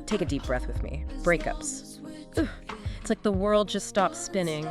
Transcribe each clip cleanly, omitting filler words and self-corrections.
take a deep breath with me. Breakups. Ugh. It's like the world just stopped spinning,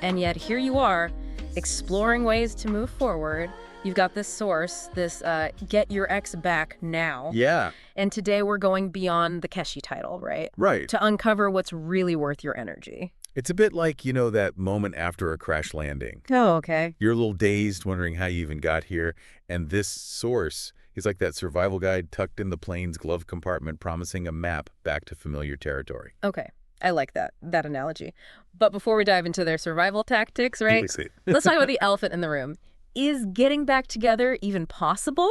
and yet here you are, exploring ways to move forward. You've got this source, this get your ex back now. Yeah. And today we're going beyond the Keshe title, right? Right. To uncover what's really worth your energy. It's a bit like, that moment after a crash landing. Oh, okay. You're a little dazed, wondering how you even got here. And this source is like that survival guide tucked in the plane's glove compartment, promising a map back to familiar territory. Okay. I like that analogy. But before we dive into their survival tactics, right? Let's talk about the elephant in the room. Is getting back together even possible?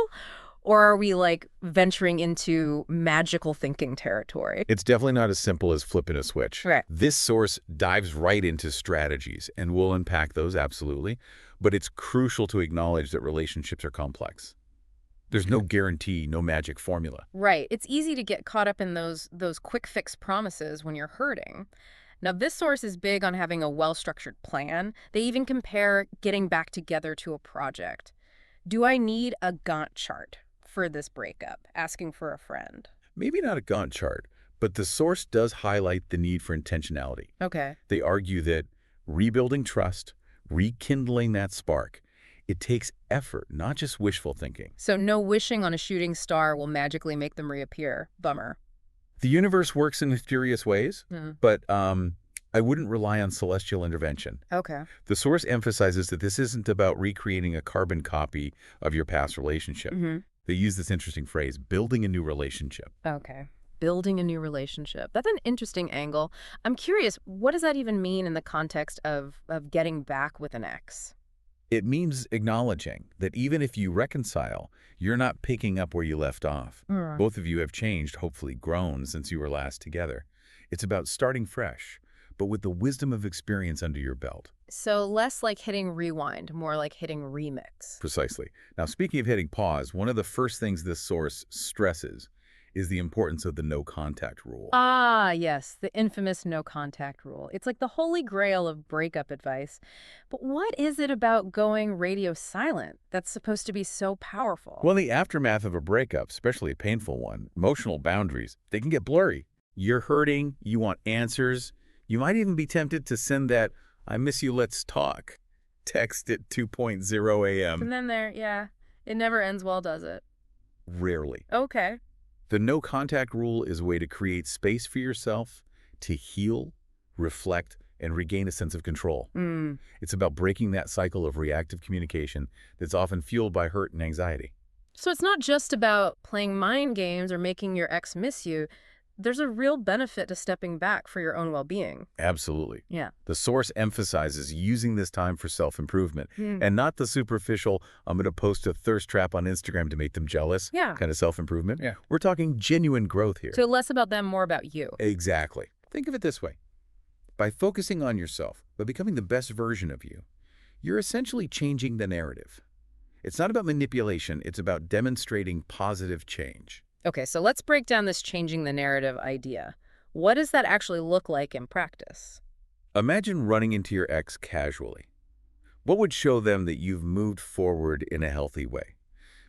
Or are we venturing into magical thinking territory? It's definitely not as simple as flipping a switch. Right. This source dives right into strategies, and we'll unpack those absolutely. But it's crucial to acknowledge that relationships are complex. There's no guarantee, no magic formula. Right. It's easy to get caught up in those quick fix promises when you're hurting. Now, this source is big on having a well-structured plan. They even compare getting back together to a project. Do I need a Gantt chart for this breakup? Asking for a friend. Maybe not a Gantt chart, but the source does highlight the need for intentionality. Okay. They argue that rebuilding trust, rekindling that spark, it takes effort, not just wishful thinking. So no wishing on a shooting star will magically make them reappear. Bummer. The universe works in mysterious ways, but I wouldn't rely on celestial intervention. Okay. The source emphasizes that this isn't about recreating a carbon copy of your past relationship. They use this interesting phrase, building a new relationship. Okay. Building a new relationship. That's an interesting angle. I'm curious, what does that even mean in the context of getting back with an ex? It means acknowledging that even if you reconcile, you're not picking up where you left off. Both of you have changed, hopefully grown, since you were last together. It's about starting fresh, but with the wisdom of experience under your belt. So less like hitting rewind, more like hitting remix. Precisely. Now, speaking of hitting pause, one of the first things this source stresses is the importance of the no contact rule. Ah, yes, the infamous no contact rule. It's like the holy grail of breakup advice. But what is it about going radio silent that's supposed to be so powerful? Well, in the aftermath of a breakup, especially a painful one, emotional boundaries, they can get blurry. You're hurting, you want answers. You might even be tempted to send that, "I miss you, let's talk" text at 2:00 a.m. And then it never ends well, does it? Rarely. Okay. The no contact rule is a way to create space for yourself, to heal, reflect, and regain a sense of control. It's about breaking that cycle of reactive communication that's often fueled by hurt and anxiety. So it's not just about playing mind games or making your ex miss you. There's a real benefit to stepping back for your own well-being. Absolutely. Yeah. The source emphasizes using this time for self-improvement and not the superficial, I'm going to post a thirst trap on Instagram to make them jealous kind of self-improvement. Yeah. We're talking genuine growth here. So less about them, more about you. Exactly. Think of it this way. By focusing on yourself, by becoming the best version of you, you're essentially changing the narrative. It's not about manipulation. It's about demonstrating positive change. Okay, so let's break down this changing the narrative idea. What does that actually look like in practice? Imagine running into your ex casually. What would show them that you've moved forward in a healthy way?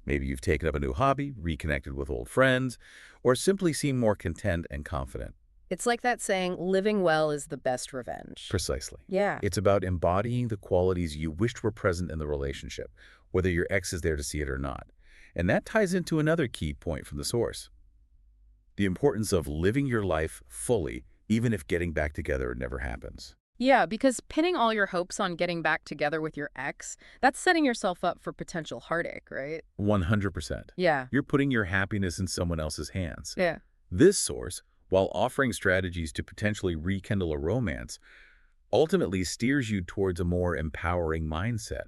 Maybe you've taken up a new hobby, reconnected with old friends, or simply seem more content and confident. It's like that saying, living well is the best revenge. Precisely. Yeah. It's about embodying the qualities you wished were present in the relationship, whether your ex is there to see it or not. And that ties into another key point from the source. The importance of living your life fully, even if getting back together never happens. Yeah, because pinning all your hopes on getting back together with your ex, that's setting yourself up for potential heartache, right? 100%. Yeah. You're putting your happiness in someone else's hands. Yeah. This source, while offering strategies to potentially rekindle a romance, ultimately steers you towards a more empowering mindset.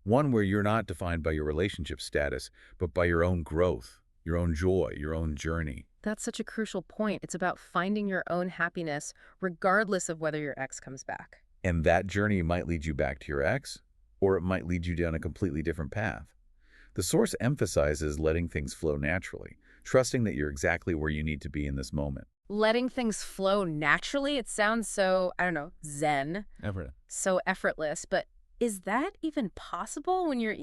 One where you're not defined by your relationship status, but by your own growth, your own joy, your own journey. That's such a crucial point. It's about finding your own happiness regardless of whether your ex comes back. And that journey might lead you back to your ex, or it might lead you down a completely different path. The source emphasizes letting things flow naturally, trusting that you're exactly where you need to be in this moment. Letting things flow naturally, it sounds so, I don't know, zen. So effortless. But is that even possible when you're,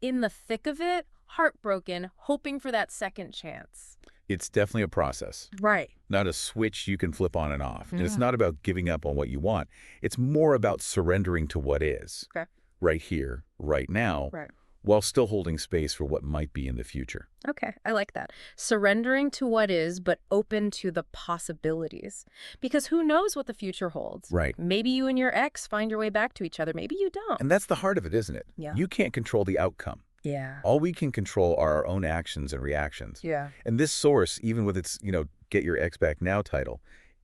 in the thick of it, heartbroken, hoping for that second chance. It's definitely a process, Right. not a switch you can flip on and off. And it's Yeah. not about giving up on what you want. It's more about surrendering to what is, Okay. right here, right now, Right. while still holding space for what might be in the future. Okay, I like that. Surrendering to what is, but open to the possibilities. Because who knows what the future holds? Right. Maybe you and your ex find your way back to each other. Maybe you don't. And that's the heart of it, isn't it? Yeah. You can't control the outcome. Yeah. All we can control are our own actions and reactions. Yeah. And this source, even with its, Get Your Ex Back Now title,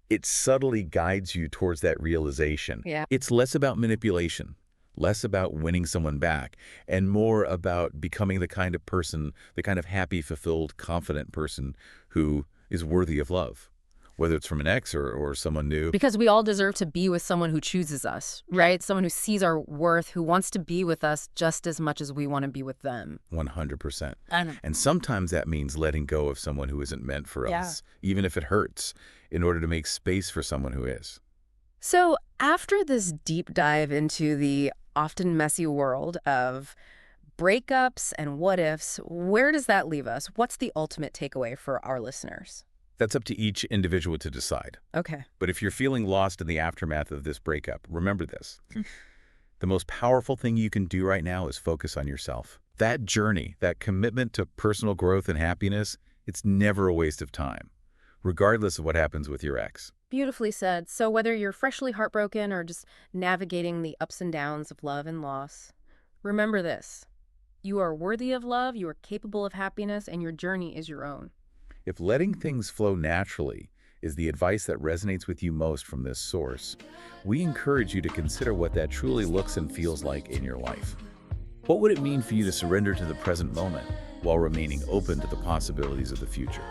it subtly guides you towards that realization. Yeah. It's less about manipulation, less about winning someone back, and more about becoming the kind of person, the kind of happy, fulfilled, confident person who is worthy of love, whether it's from an ex or someone new. Because we all deserve to be with someone who chooses us, right? Someone who sees our worth, who wants to be with us just as much as we want to be with them. 100%. I know. And sometimes that means letting go of someone who isn't meant for Yeah. us, even if it hurts, in order to make space for someone who is. So after this deep dive into the often messy world of breakups and what ifs, where does that leave us? What's the ultimate takeaway for our listeners? That's up to each individual to decide. Okay. But if you're feeling lost in the aftermath of this breakup, remember this. The most powerful thing you can do right now is focus on yourself. That journey, that commitment to personal growth and happiness, it's never a waste of time, regardless of what happens with your ex. Beautifully said. So whether you're freshly heartbroken or just navigating the ups and downs of love and loss, remember this. You are worthy of love, you are capable of happiness, and your journey is your own. If letting things flow naturally is the advice that resonates with you most from this source, we encourage you to consider what that truly looks and feels like in your life. What would it mean for you to surrender to the present moment while remaining open to the possibilities of the future?